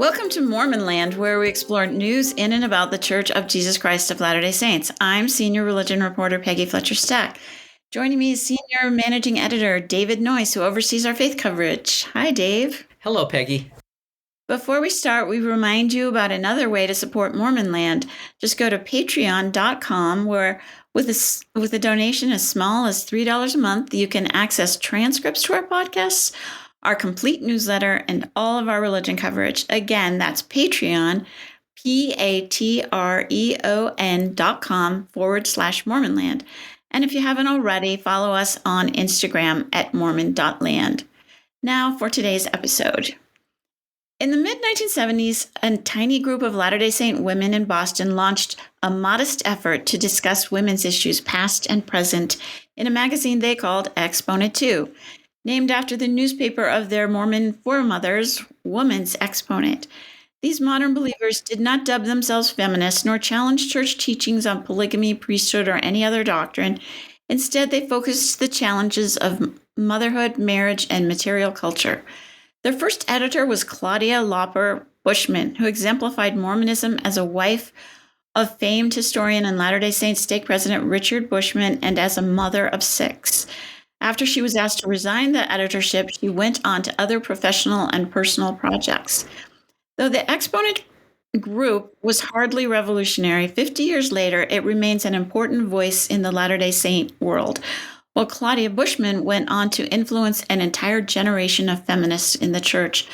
Welcome to Mormon Land, where we explore news in and about the Church of Jesus Christ of Latter-day Saints. I'm Senior Religion Reporter Peggy Fletcher-Stack. Joining me is Senior Managing Editor David Noyce, who oversees our faith coverage. Hi, Dave. Hello, Peggy. Before we start, we remind you about another way to support Mormon Land. Just go to patreon.com, where with a donation as small as $3 a month, you can access transcripts to our podcasts, our complete newsletter, and all of our religion coverage. Again, that's Patreon, patreon.com/Mormonland. And if you haven't already, follow us on Instagram at mormon.land. Now for today's episode. In the mid-1970s, a tiny group of Latter-day Saint women in Boston launched a modest effort to discuss women's issues past and present in a magazine they called Exponent II, named after the newspaper of their Mormon foremothers, Woman's Exponent. These modern believers did not dub themselves feminists nor challenge church teachings on polygamy, priesthood, or any other doctrine. Instead, they focused the challenges of motherhood, marriage, and material culture. Their first editor was Claudia Lauper Bushman, who exemplified Mormonism as a wife of famed historian and Latter-day Saint stake president Richard Bushman and as a mother of 6. After she was asked to resign the editorship, she went on to other professional and personal projects. Though the Exponent group was hardly revolutionary, 50 years later, it remains an important voice in the Latter-day Saint world, while Claudia Bushman went on to influence an entire generation of feminists in the church.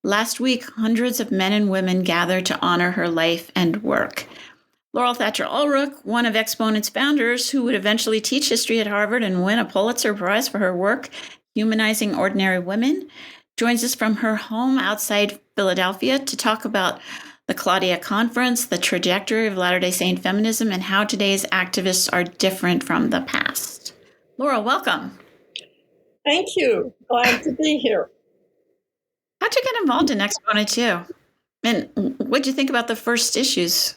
Last week, hundreds of men and women gathered to honor her life and work. Laurel Thatcher Ulrich, one of Exponent's founders, who would eventually teach history at Harvard and win a Pulitzer Prize for her work humanizing ordinary women, joins us from her home outside Philadelphia to talk about the Claudia Conference, the trajectory of Latter-day Saint feminism, and how today's activists are different from the past. Laurel, welcome. Thank you. Glad to be here. How'd you get involved in Exponent II? And what'd you think about the first issues?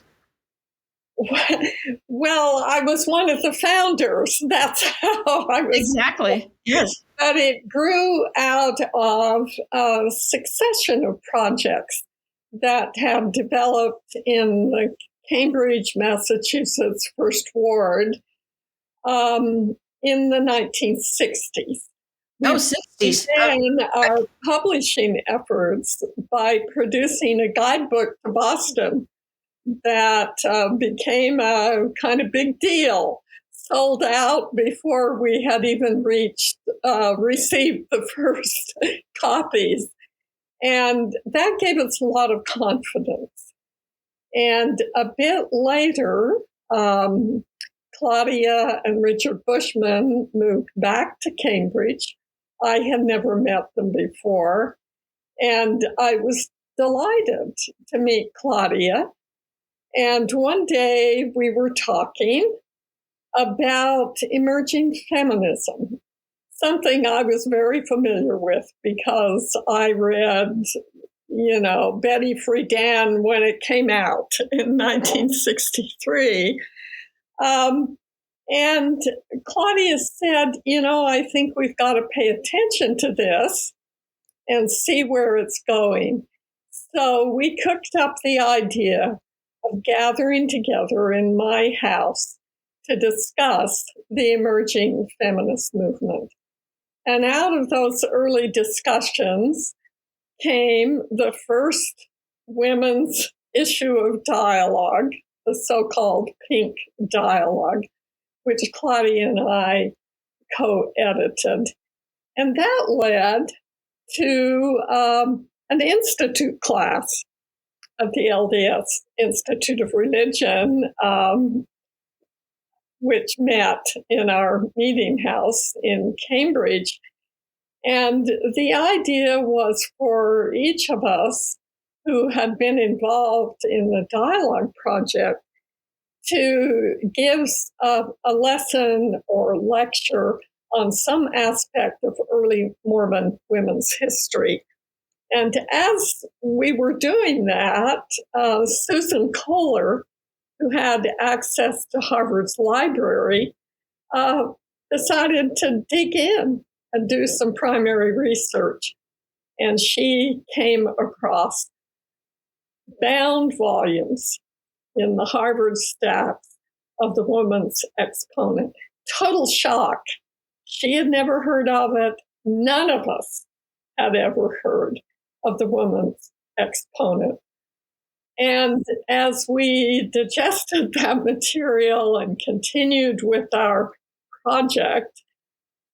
Well, I was one of the founders. That's how I was. Exactly. Yes. But it grew out of a succession of projects that have developed in the Cambridge, Massachusetts First Ward in the 1960s. Oh, 60s. Began our publishing efforts by producing a guidebook to Boston that became a kind of big deal, sold out before we had even received the first copies. And that gave us a lot of confidence. And a bit later, Claudia and Richard Bushman moved back to Cambridge. I had never met them before. And I was delighted to meet Claudia. And one day we were talking about emerging feminism, something I was very familiar with because I read, Betty Friedan when it came out in 1963. And Claudia said, I think we've got to pay attention to this and see where it's going. So we cooked up the idea of gathering together in my house to discuss the emerging feminist movement. And out of those early discussions came the first women's issue of Dialogue, the so-called Pink Dialogue, which Claudia and I co-edited. And that led to an institute class of the LDS Institute of Religion, which met in our meeting house in Cambridge. And the idea was for each of us who had been involved in the Dialogue project to give a lesson or lecture on some aspect of early Mormon women's history. And as we were doing that, Susan Kohler, who had access to Harvard's library, decided to dig in and do some primary research. And she came across bound volumes in the Harvard stacks of the Woman's Exponent. Total shock. She had never heard of it. None of us had ever heard of the Woman's Exponent. And as we digested that material and continued with our project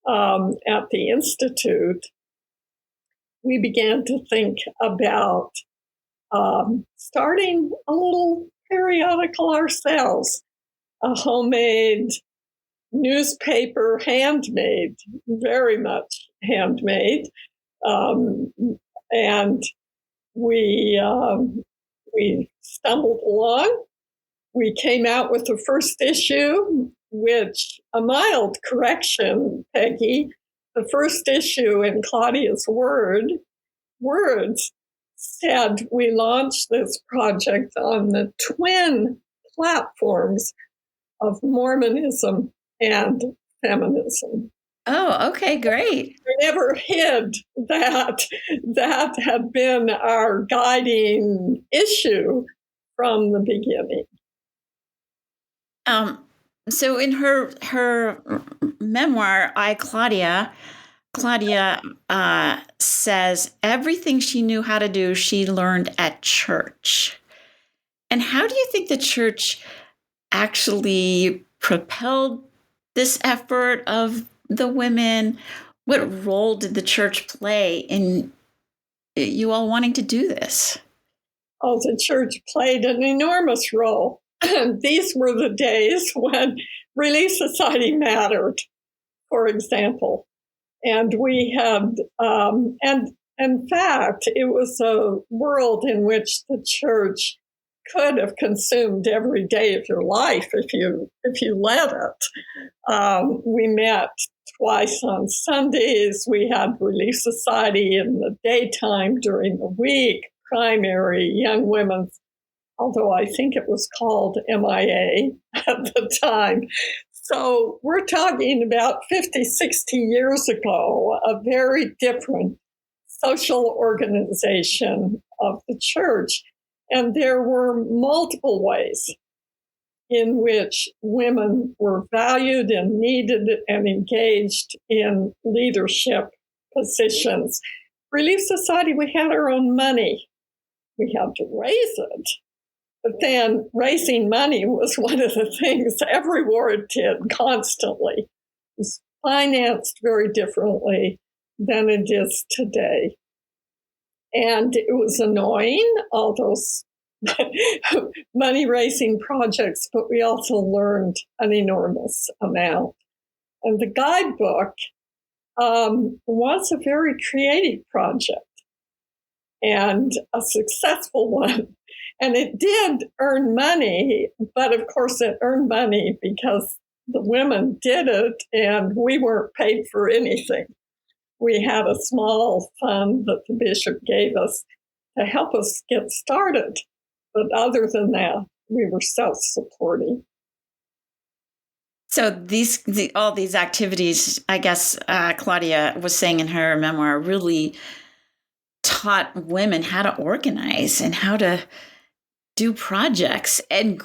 at the Institute, we began to think about starting a little periodical ourselves, a homemade newspaper, handmade, very much handmade. And we stumbled along. We came out with the first issue, which, a mild correction, Peggy, the first issue in Claudia's words said we launched this project on the twin platforms of Mormonism and feminism. Oh, okay, great. We never hid that that had been our guiding issue from the beginning. So in her memoir, Claudia says everything she knew how to do, she learned at church. And how do you think the church actually propelled this effort of the women? What role did the church play in you all wanting to do this? Oh, the church played an enormous role. These were the days when Relief Society mattered, for example. And we had, and in fact, it was a world in which the church could have consumed every day of your life if you let it. We met twice on Sundays. We had Relief Society in the daytime during the week, primary, young women's, although I think it was called MIA at the time. So we're talking about 50, 60 years ago, a very different social organization of the church. And there were multiple ways in which women were valued and needed and engaged in leadership positions. Relief Society, we had our own money. We had to raise it. But then raising money was one of the things every ward did constantly. It was financed very differently than it is today. And it was annoying, all those money-raising projects, but we also learned an enormous amount. And the guidebook was a very creative project and a successful one. And it did earn money, but of course it earned money because the women did it and we weren't paid for anything. We had a small fund that the bishop gave us to help us get started. But other than that, we were self-supporting. So all these activities, I guess Claudia was saying in her memoir, really taught women how to organize and how to do projects and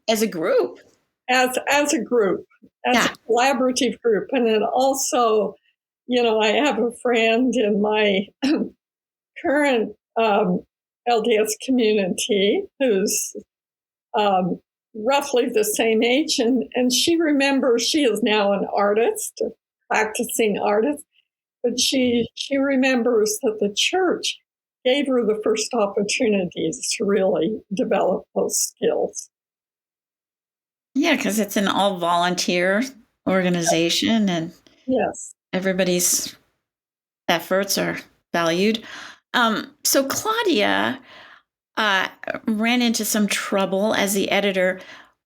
as a group. As a group, as a collaborative group. And it also, I have a friend in my current LDS community who's roughly the same age. And she remembers, she is now an artist, a practicing artist, but she remembers that the church gave her the first opportunities to really develop those skills. Yeah, because it's an all-volunteer organization, and yes, everybody's efforts are valued. So Claudia ran into some trouble as the editor,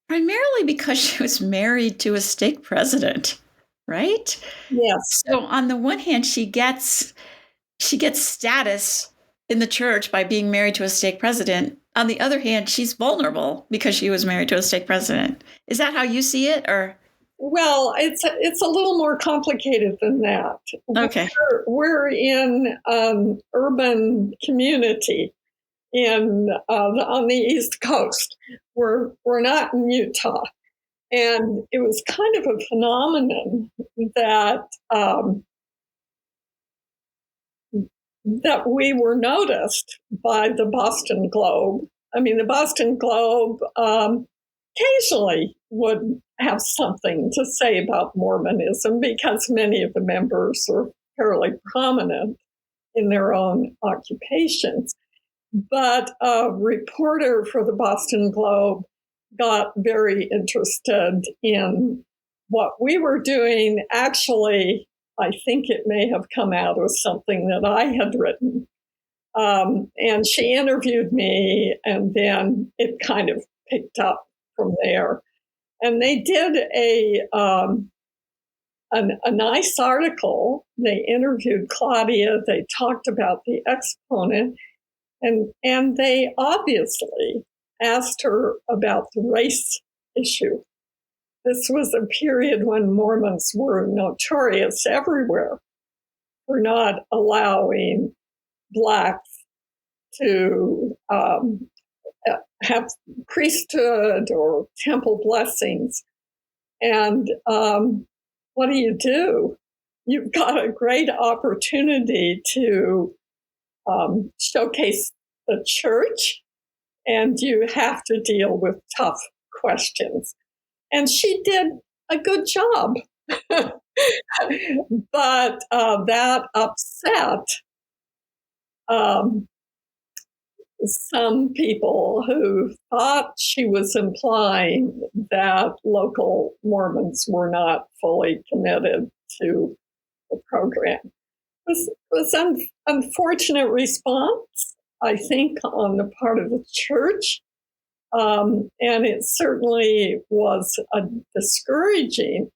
primarily because she was married to a stake president, right? Yes. So on the one hand, she gets status in the church by being married to a stake president. On the other hand, she's vulnerable because she was married to a stake president. Is that how you see it, or? Well, it's a little more complicated than that. Okay. We're in urban community on the East Coast. We're not in Utah. And it was kind of a phenomenon that that we were noticed by the Boston Globe. I mean, the Boston Globe occasionally would have something to say about Mormonism because many of the members are fairly prominent in their own occupations. But a reporter for the Boston Globe got very interested in what we were doing. Actually, I think it may have come out of something that I had written. And she interviewed me, and then it kind of picked up from there. And they did a nice article. They interviewed Claudia. They talked about the Exponent, and they obviously asked her about the race issue. This was a period when Mormons were notorious everywhere for not allowing Blacks to have priesthood or temple blessings. And what do? You've got a great opportunity to showcase the church, and you have to deal with tough questions. And she did a good job. But that upset some people who thought she was implying that local Mormons were not fully committed to the program. It was an unfortunate response, I think, on the part of the church. And it certainly was a discouraging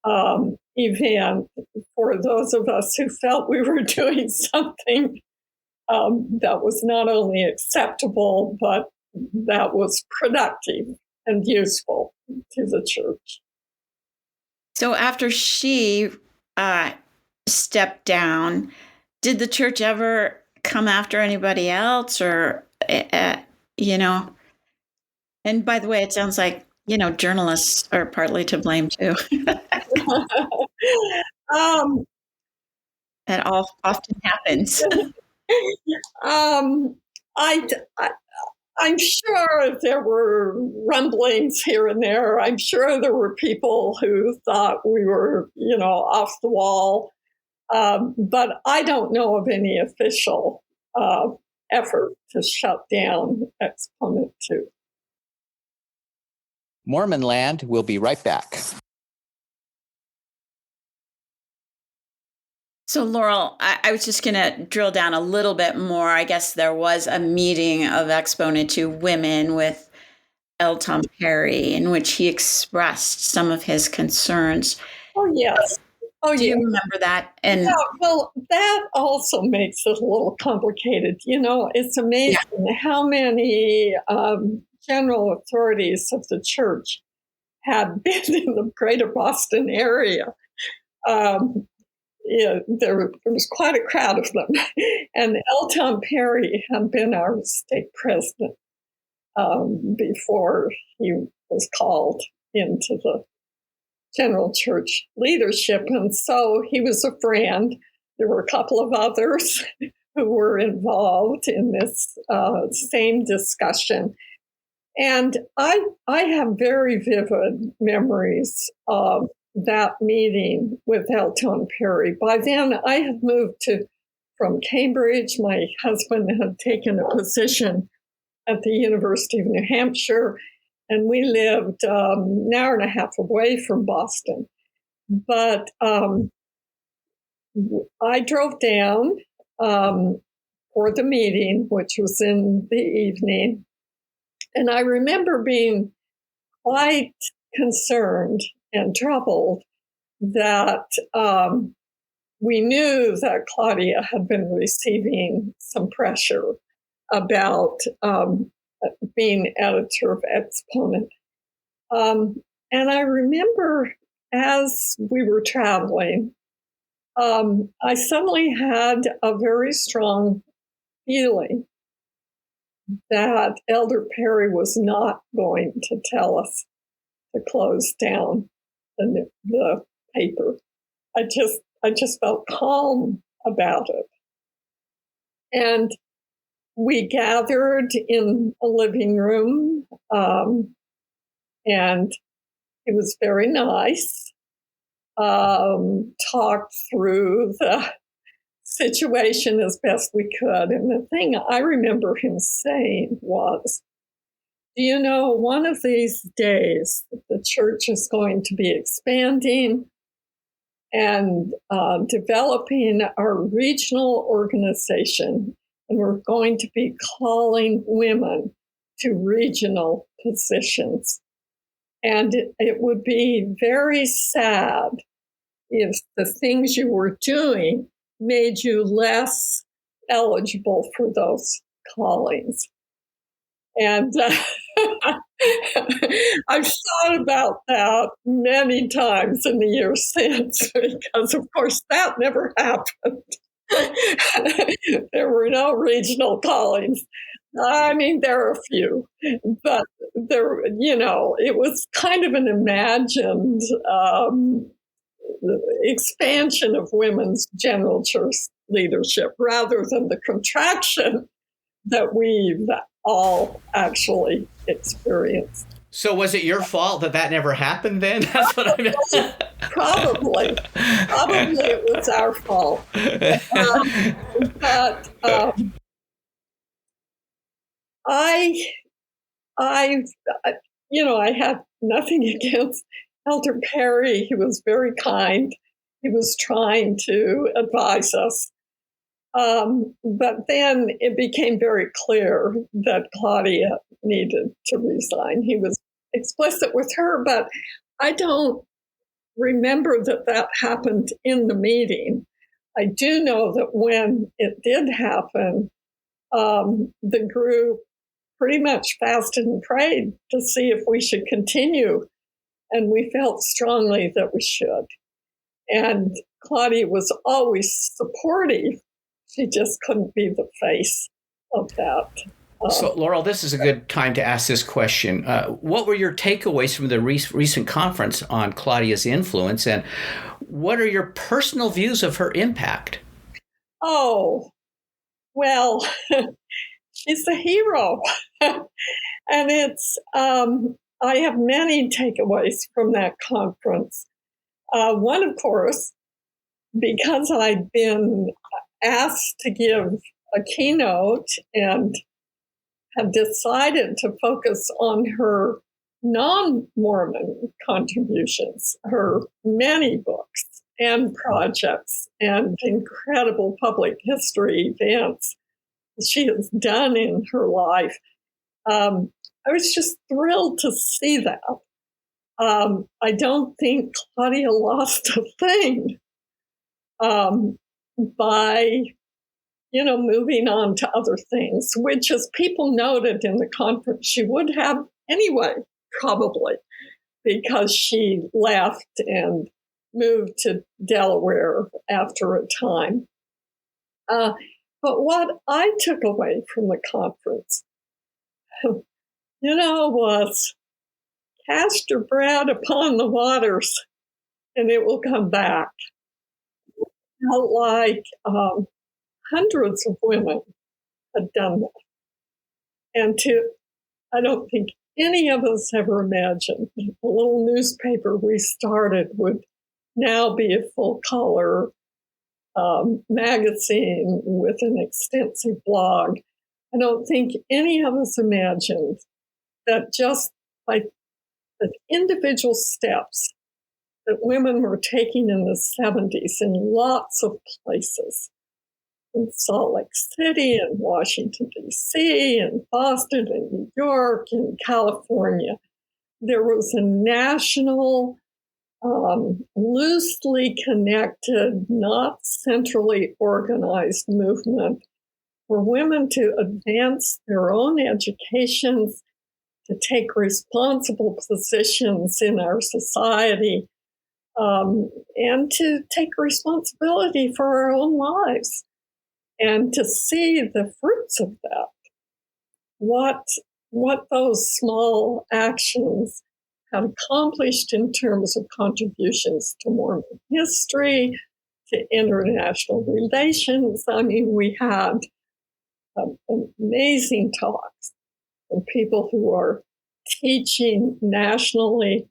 event for those of us who felt we were doing something that was not only acceptable, but that was productive and useful to the church. So after she stepped down, did the church ever come after anybody else, or, And by the way, it sounds like, journalists are partly to blame too. That often happens. I'm sure there were rumblings here and there. I'm sure there were people who thought we were, off the wall. But I don't know of any official effort to shut down Exponent II. Mormon Land will be right back. So, Laurel, I was just going to drill down a little bit more. I guess there was a meeting of Exponent II women with L. Tom Perry in which he expressed some of his concerns. Oh, yes. Do you remember that? And yeah, well, that also makes it a little complicated. It's amazing how many general authorities of the church had been in the greater Boston area. There was quite a crowd of them. And L. Tom Perry had been our stake president before he was called into the general church leadership. And so he was a friend. There were a couple of others who were involved in this same discussion. And I have very vivid memories of that meeting with L. Tom Perry. By then, I had moved from Cambridge. My husband had taken a position at the University of New Hampshire, and we lived an hour and a half away from Boston. But I drove down for the meeting, which was in the evening. And I remember being quite concerned and troubled that we knew that Claudia had been receiving some pressure about being editor of Exponent. And I remember as we were traveling, I suddenly had a very strong feeling that Elder Perry was not going to tell us to close down the paper. I just felt calm about it. And we gathered in a living room, and it was very nice. Talked through the situation as best we could. And the thing I remember him saying was, do you know, one of these days the church is going to be expanding and developing our regional organization, and we're going to be calling women to regional positions. And it would be very sad if the things you were doing made you less eligible for those callings. And I've thought about that many times in the years since, because of course that never happened. There were no regional callings. I mean, there are a few, but there, it was kind of an imagined expansion of women's general church leadership rather than the contraction that we've all actually experienced. So was it your fault that never happened then? That's what I meant. Probably it was our fault. But I had nothing against Elder Perry. He was very kind. He was trying to advise us. But then it became very clear that Claudia needed to resign. He was explicit with her, but I don't remember that happened in the meeting. I do know that when it did happen, the group pretty much fasted and prayed to see if we should continue. And we felt strongly that we should. And Claudia was always supportive. She just couldn't be the face of that. So, Laurel, this is a good time to ask this question. What were your takeaways from the recent conference on Claudia's influence, and what are your personal views of her impact? Oh, well, she's a hero. And it's, I have many takeaways from that conference. One, of course, because I'd been asked to give a keynote and had decided to focus on her non-Mormon contributions, her many books and projects and incredible public history events she has done in her life. I was just thrilled to see that. I don't think Claudia lost a thing by, moving on to other things, which, as people noted in the conference, she would have anyway, probably, because she left and moved to Delaware after a time. But what I took away from the conference, was cast your bread upon the waters and it will come back. It felt like hundreds of women had done that. And I don't think any of us ever imagined the little newspaper we started would now be a full color magazine with an extensive blog. I don't think any of us imagined that just by the individual steps that women were taking in the 70s in lots of places, in Salt Lake City and Washington, D.C., and Boston and New York and California, there was a national, loosely connected, not centrally organized movement for women to advance their own educations, to take responsible positions in our society, and to take responsibility for our own lives, and to see the fruits of that. what those small actions had accomplished in terms of contributions to Mormon history, to international relations. I mean, we had amazing talks from people who are teaching nationally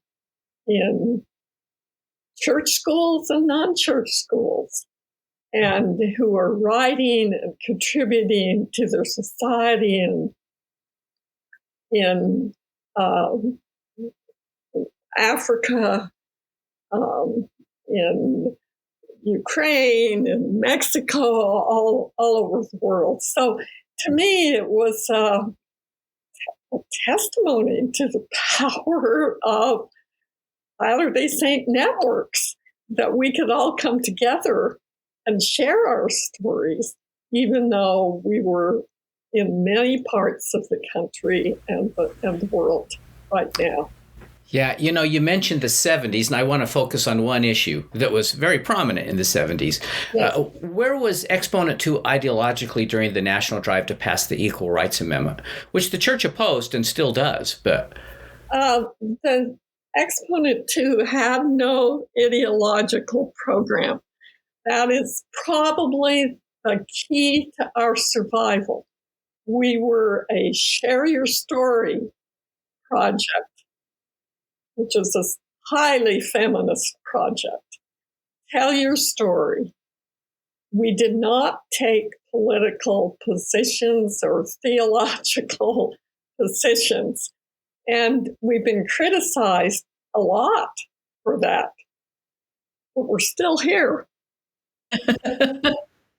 in church schools and non-church schools, and who are writing and contributing to their society in Africa, in Ukraine, in Mexico, all over the world. So to me, it was a testimony to the power of Latter-day Saint networks, that we could all come together and share our stories, even though we were in many parts of the country and the world right now. Yeah, you mentioned the 70s, and I want to focus on one issue that was very prominent in the 70s. Yes. Where was Exponent II ideologically during the national drive to pass the Equal Rights Amendment, which the church opposed and still does? But the Exponent II had no ideological program. That is probably the key to our survival. We were a share your story project, which is a highly feminist project. Tell your story. We did not take political positions or theological positions, and we've been criticized a lot for that. But we're still here.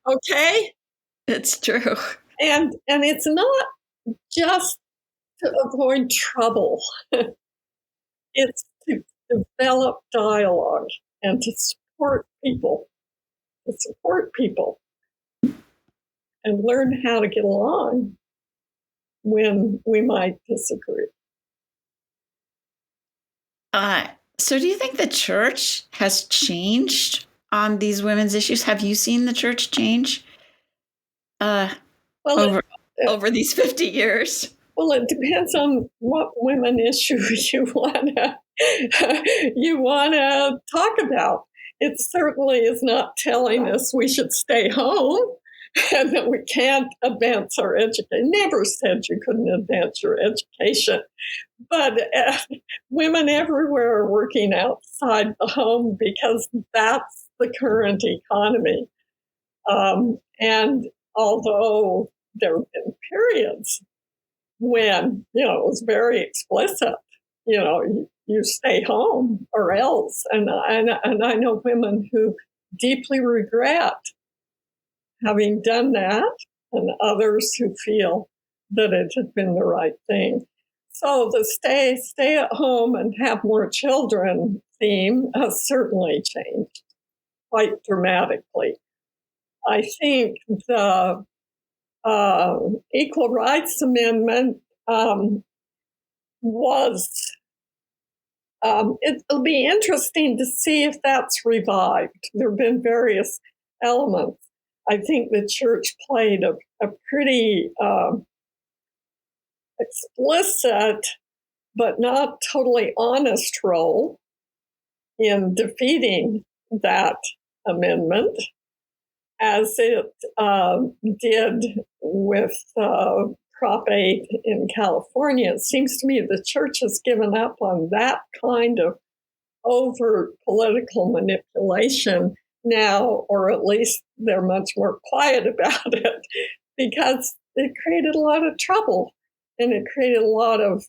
Okay? It's true. And it's not just to avoid trouble. It's to develop dialogue and to support people, and learn how to get along when we might disagree. So do you think the church has changed on these women's issues? Have you seen the church change over these 50 years? Well, it depends on what women issue you wanna talk about. It certainly is not telling us we should stay home and that we can't advance our education. Never said you couldn't advance your education, but women everywhere are working outside the home because that's the current economy. And although there have been periods when, it was very explicit, you stay home or else. And I know women who deeply regret having done that, and others who feel that it had been the right thing. So the stay at home and have more children theme has certainly changed quite dramatically. I think the Equal Rights Amendment it'll be interesting to see if that's revived. There have been various elements. I think the church played a pretty explicit but not totally honest role in defeating that amendment, as it did with Prop 8 in California. It seems to me the church has given up on that kind of overt political manipulation now, or at least they're much more quiet about it, because it created a lot of trouble and it created a lot of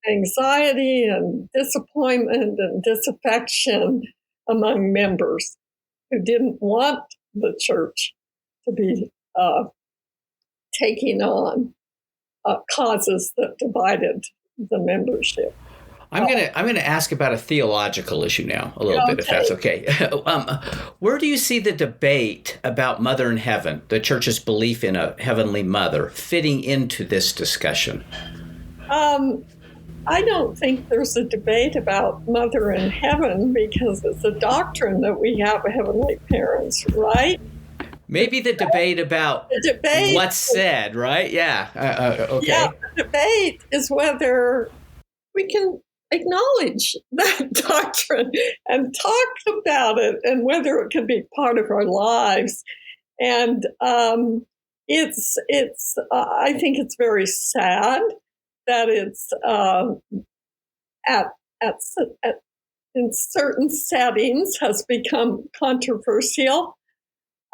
anxiety and disappointment and disaffection among members who didn't want the church to be taking on causes that divided the membership. I'm gonna ask about a theological issue now, a little bit, if that's okay. Where do you see the debate about Mother in Heaven, the church's belief in a heavenly mother, fitting into this discussion? I don't think there's a debate about Mother in Heaven because it's a doctrine that we have heavenly parents, right? Maybe the debate about what's said, right? Yeah. Okay. Yeah, the debate is whether we can acknowledge that doctrine and talk about it, and whether it can be part of our lives. And it's I think it's very sad that it's at in certain settings has become controversial.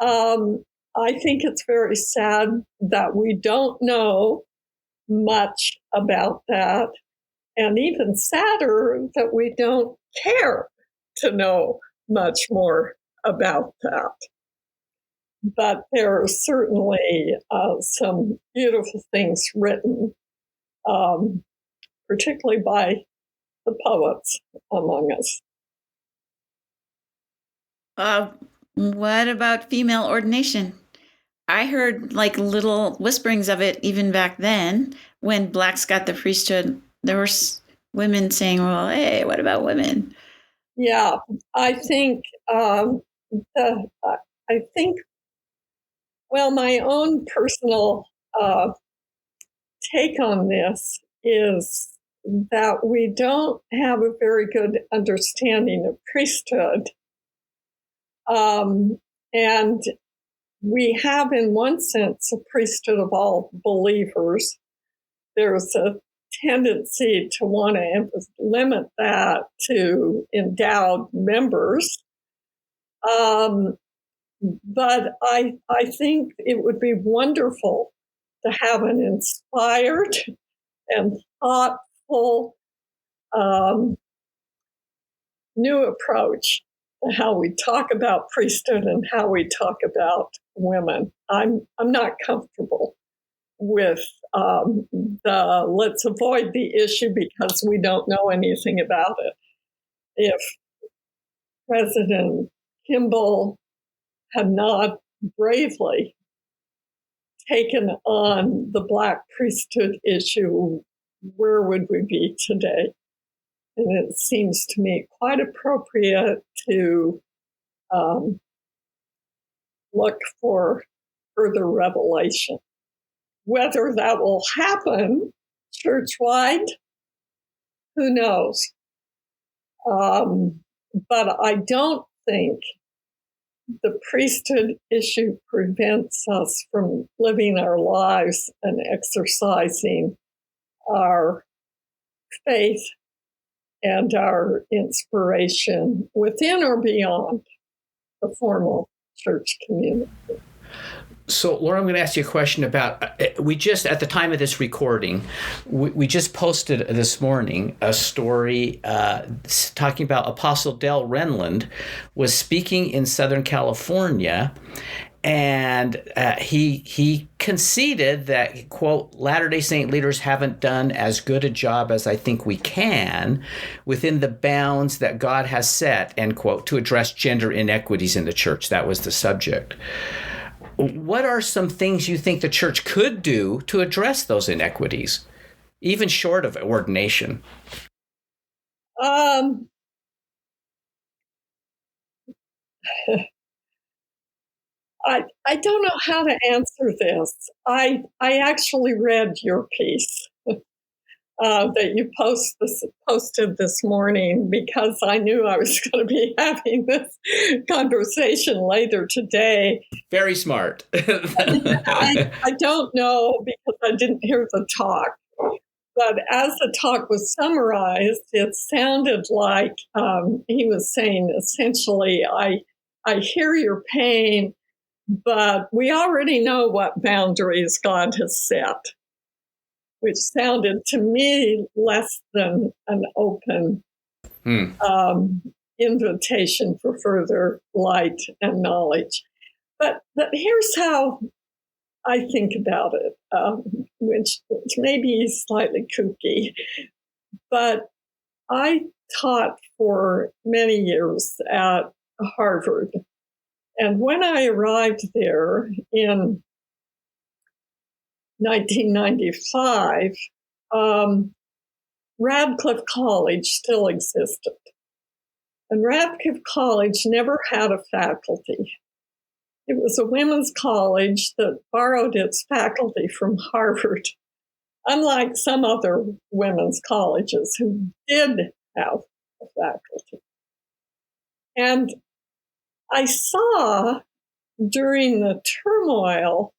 I think it's very sad that we don't know much about that, and even sadder that we don't care to know much more about that. But there are certainly some beautiful things written, particularly by the poets among us. What about female ordination? I heard like little whisperings of it even back then when blacks got the priesthood. There were women saying, well, hey, what about women? Yeah, I think well, my own personal take on this is that we don't have a very good understanding of priesthood. And we have, in one sense, a priesthood of all believers. There's a tendency to want to limit that to endowed members. But I think it would be wonderful to have an inspired and thoughtful new approach to how we talk about priesthood and how we talk about women. I'm not comfortable with the let's avoid the issue because we don't know anything about it. If President Kimball had not bravely taken on the Black priesthood issue, where would we be today? And it seems to me quite appropriate to look for further revelation. Whether that will happen church-wide, who knows? But I don't think the priesthood issue prevents us from living our lives and exercising our faith and our inspiration within or beyond the formal church community. So, Laura, I'm going to ask you a question about, we just, at the time of this recording, we just posted this morning a story talking about Apostle Del Renland was speaking in Southern California, and he conceded that, quote, Latter-day Saint leaders haven't done as good a job as I think we can within the bounds that God has set, end quote, to address gender inequities in the church. That was the subject. What are some things you think the church could do to address those inequities, even short of ordination? I don't know how to answer this. I actually read your piece that you posted this morning because I knew I was going to be having this conversation later today. Very smart. I don't know because I didn't hear the talk. But as the talk was summarized, it sounded like he was saying essentially, I hear your pain, but we already know what boundaries God has set, which sounded to me less than an open invitation for further light and knowledge. But here's how I think about it, which may be slightly kooky, but I taught for many years at Harvard. And when I arrived there in 1995, Radcliffe College still existed. And Radcliffe College never had a faculty. It was a women's college that borrowed its faculty from Harvard, unlike some other women's colleges who did have a faculty. And I saw during the turmoil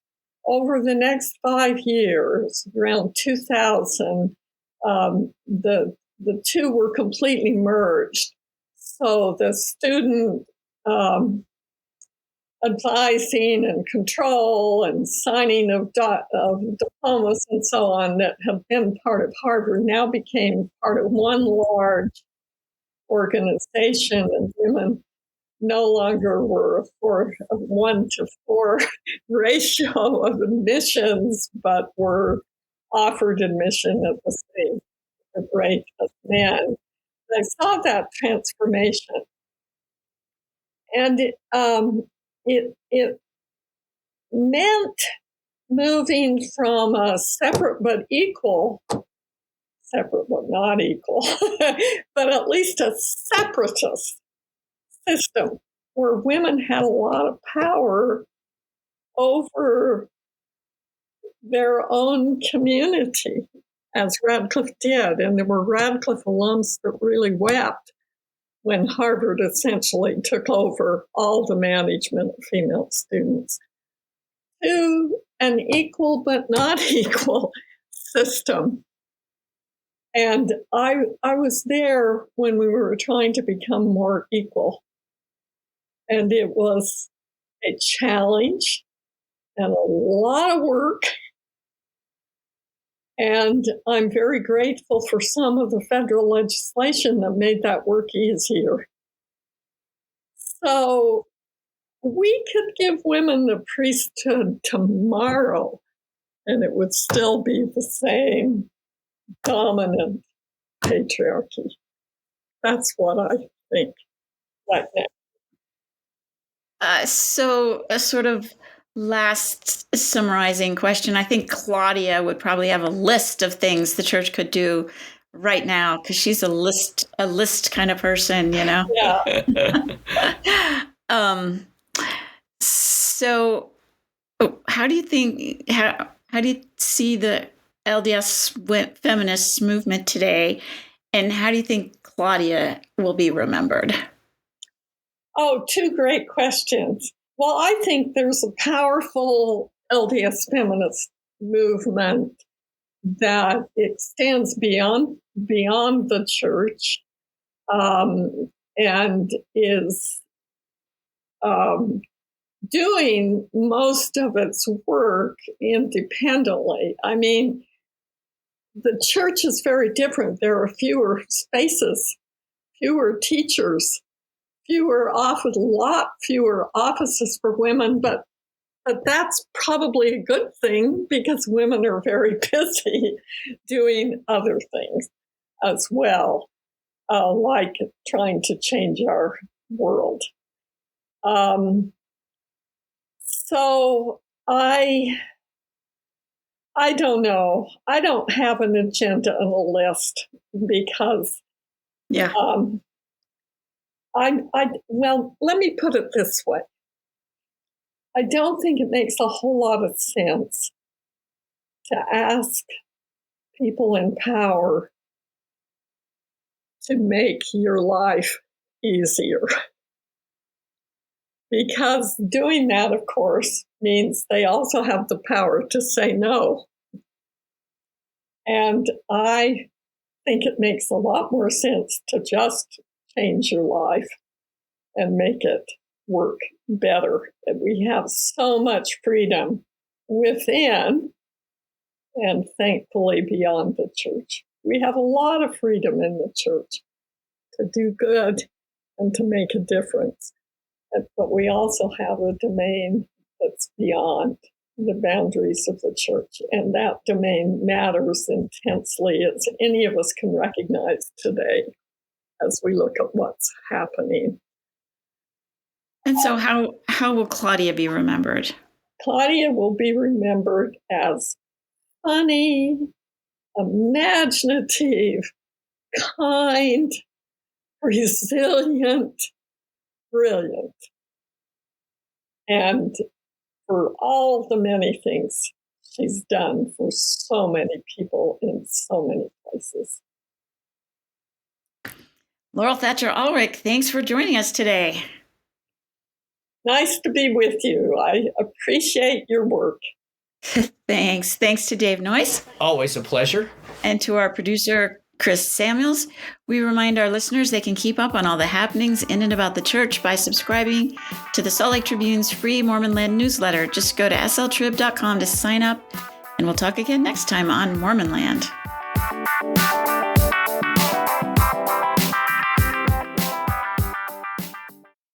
over the next 5 years, around 2000, the two were completely merged. So the student advising and control and signing of diplomas and so on that have been part of Harvard now became part of one large organization, and women no longer were a 1-to-4 ratio of admissions, but were offered admission at the same rate as men. I saw that transformation, and it meant moving from a separate but not equal, but at least a separatist system where women had a lot of power over their own community, as Radcliffe did. And there were Radcliffe alums that really wept when Harvard essentially took over all the management of female students, to an equal but not equal system. And I was there when we were trying to become more equal. And it was a challenge and a lot of work. And I'm very grateful for some of the federal legislation that made that work easier. So we could give women the priesthood tomorrow, and it would still be the same dominant patriarchy. That's what I think right now. So a sort of last summarizing question. I think Claudia would probably have a list of things the church could do right now, because she's a list kind of person, Yeah. So how do you think, how do you see the LDS feminist movement today, and how do you think Claudia will be remembered? Oh, two great questions. Well, I think there's a powerful LDS feminist movement that extends beyond the church, and is doing most of its work independently. I mean, the church is very different. There are fewer spaces, fewer teachers, a lot fewer offices for women, but that's probably a good thing, because women are very busy doing other things as well, like trying to change our world. So I don't know. I don't have an agenda and a list, because well, let me put it this way. I don't think it makes a whole lot of sense to ask people in power to make your life easier. Because doing that, of course, means they also have the power to say no. And I think it makes a lot more sense to just change your life and make it work better. And we have so much freedom within and thankfully beyond the church. We have a lot of freedom in the church to do good and to make a difference. But we also have a domain that's beyond the boundaries of the church. And that domain matters intensely, as any of us can recognize today as we look at what's happening. And so how will Claudia be remembered? Claudia will be remembered as funny, imaginative, kind, resilient, brilliant. and for all the many things she's done for so many people in so many places. Laurel Thatcher Ulrich, thanks for joining us today. Nice to be with you. I appreciate your work. Thanks. Thanks to Dave Noyce. Always a pleasure. And to our producer, Chris Samuels. We remind our listeners they can keep up on all the happenings in and about the church by subscribing to the Salt Lake Tribune's free Mormon-led newsletter. Just go to sltrib.com to sign up, and we'll talk again next time on Mormon Land.